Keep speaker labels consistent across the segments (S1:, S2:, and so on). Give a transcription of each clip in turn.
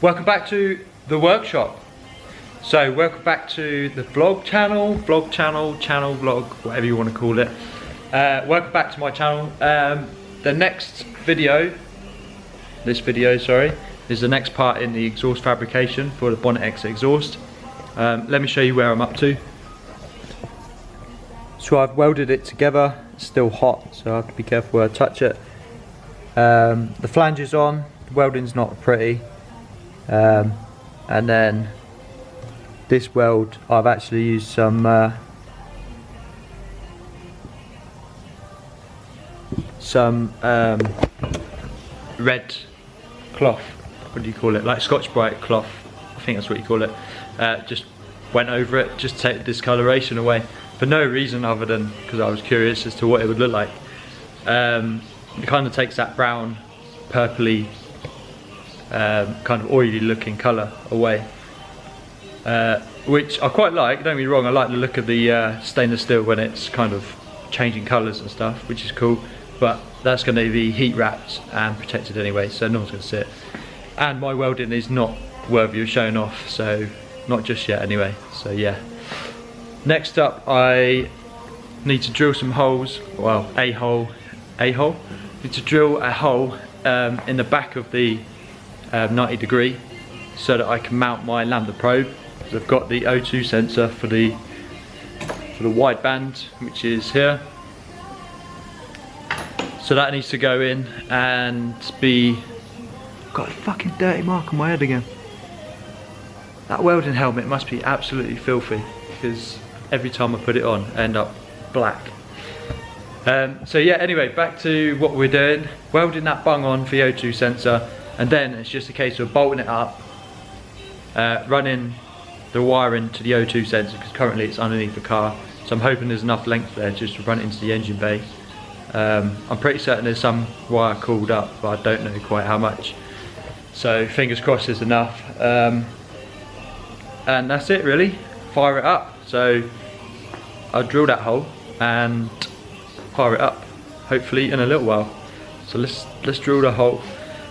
S1: Welcome back to the workshop. So welcome back to the vlog channel, vlog, whatever you want to call it. Welcome back to my channel. The next video, this video, sorry, is the next part in the exhaust fabrication for the bonnet exit exhaust. Let me show you where I'm up to. So I've welded it together. It's still hot, so I have to be careful where I touch it. The flange is on, the welding's not pretty. And then this weld, I've actually used some red cloth, what do you call it, like Scotch-Brite cloth, I think that's what you call it. Just went over it just to take the discoloration away for no reason other than because I was curious as to what it would look like. It kind of takes that brown, purpley, kind of oily looking colour away, which I quite like, don't get me wrong. I like the look of the stainless steel when it's kind of changing colours and stuff, which is cool, but that's going to be heat wrapped and protected anyway, so no one's going to see it. And my welding is not worthy of showing off, so not just yet anyway, so yeah. Next up, I need to drill some holes, well, a hole, need to drill a hole in the back of the 90 degree so that I can mount my lambda probe. So I've got the O2 sensor for the wideband, which is here. So that needs to go in and be, got a fucking dirty mark on my head again. That welding helmet must be absolutely filthy because every time I put it on I end up black. So yeah, anyway, back to what we're doing. Welding that bung on for the O2 sensor, and then it's just a case of bolting it up, running the wiring to the O2 sensor, because currently it's underneath the car, so I'm hoping there's enough length there just to run it into the engine bay. I'm pretty certain there's some wire cooled up, but I don't know quite how much, so fingers crossed there's enough. And that's it really, fire it up. So I'll drill that hole and fire it up, hopefully in a little while. So let's drill the hole,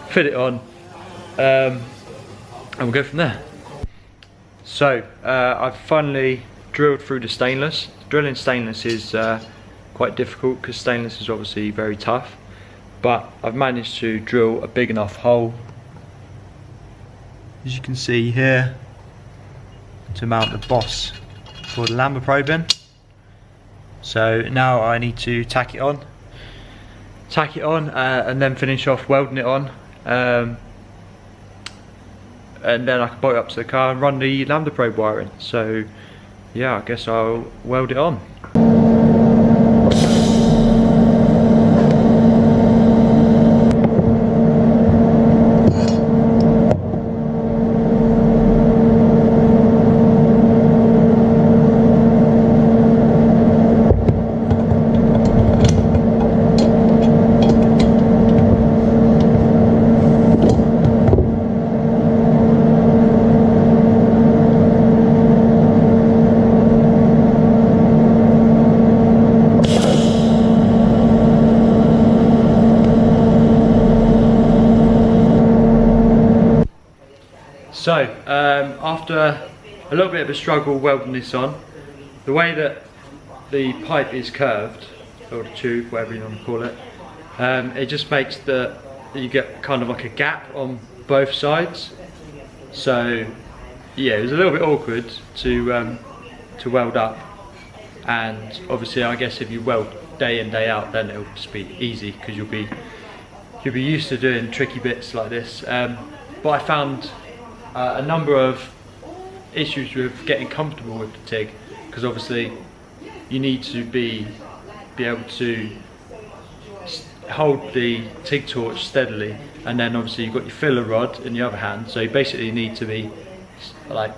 S1: fit it on, and we'll go from there. So I've finally drilled through the stainless. Drilling stainless is quite difficult because stainless is obviously very tough, but I've managed to drill a big enough hole, as you can see here, to mount the boss for the lambda probe in. So now I need to tack it on, and then finish off welding it on, and then I can bolt it up to the car and run the lambda probe wiring. So yeah, I guess I'll weld it on. So after a little bit of a struggle welding this on, the way that the pipe is curved, or the tube, whatever you want to call it, it just makes you get kind of like a gap on both sides. So yeah, it was a little bit awkward to weld up, and obviously I guess if you weld day in day out, then it'll just be easy because you'll be used to doing tricky bits like this. But I found a number of issues with getting comfortable with the TIG, because obviously you need to be able to hold the TIG torch steadily, and then obviously you've got your filler rod in the other hand, so you basically need to be like,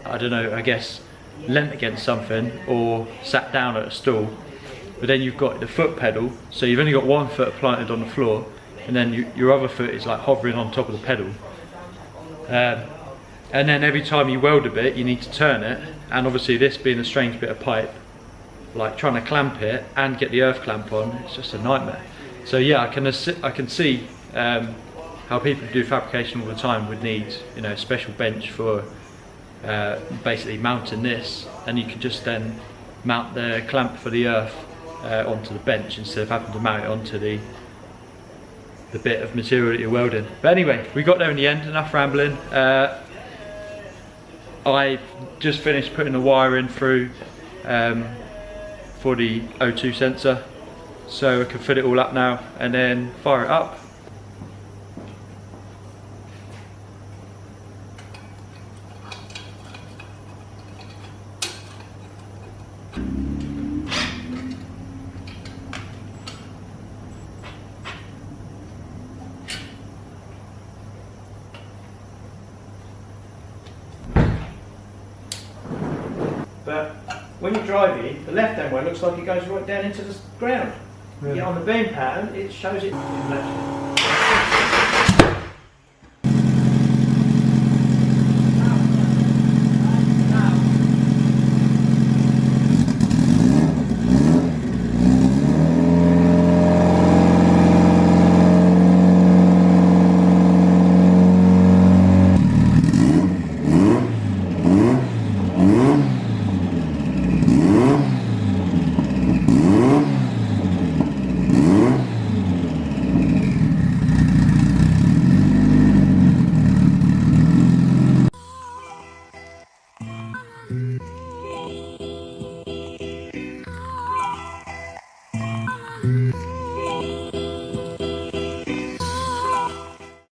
S1: I don't know, I guess leant against something or sat down at a stool, but then you've got the foot pedal, so you've only got one foot planted on the floor, and then your other foot is like hovering on top of the pedal. And then every time you weld a bit you need to turn it, and obviously this being a strange bit of pipe, like trying to clamp it and get the earth clamp on, it's just a nightmare. So yeah, I can see how people who do fabrication all the time would need, you know, a special bench for basically mounting this, and you can just then mount the clamp for the earth onto the bench instead of having to mount it onto the bit of material that you're welding. But anyway, we got there in the end. Enough rambling. I just finished putting the wire in through for the O2 sensor, so I can fit it all up now and then fire it up. But when you're driving, the left-hand one looks like it goes right down into the ground.
S2: Really?
S1: Yet on the beam pattern, it shows it in left.